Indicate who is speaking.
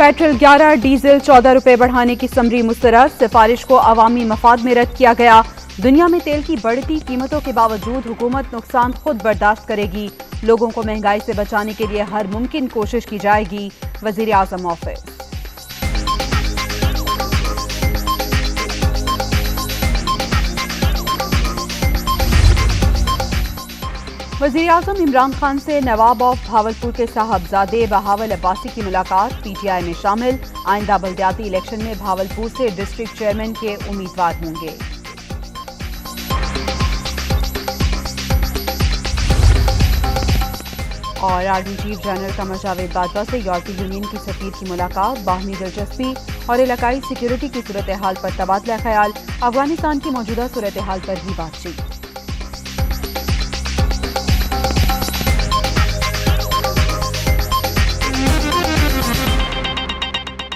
Speaker 1: Petrol 11, diesel 14 रुपए बढ़ाने की समरी मुस्तरद, सिफारिश को अवामी मफाद में रद्द किया गया। दुनिया में तेल की बढ़ती कीमतों के बावजूद हुकूमत नुकसान खुद बर्दाश्त करेगी। लोगों को महंगाई से बचाने के लिए हर मुमकिन कोशिश की जाएगी। वजीर आजम ऑफिस। वज़ीर आज़म इमरान खान से नवाब ऑफ भावलपुर के साहबजादे बहावल अब्बासी की मुलाकात, पीटीआई में शामिल। आइंदा बल्दियाती इलेक्शन में भावलपुर से डिस्ट्रिक्ट चेयरमैन के उम्मीदवार होंगे। और army chief general Qamar Javed Bajwa से यूरोपीय यूनियन की सफीर की मुलाकात, बाहमी दिलचस्पी और इलाकाई सिक्योरिटी की सूरत हाल पर तबादला ख्याल। अफगानिस्तान की मौजूदा सूरत हाल पर भी बातचीत।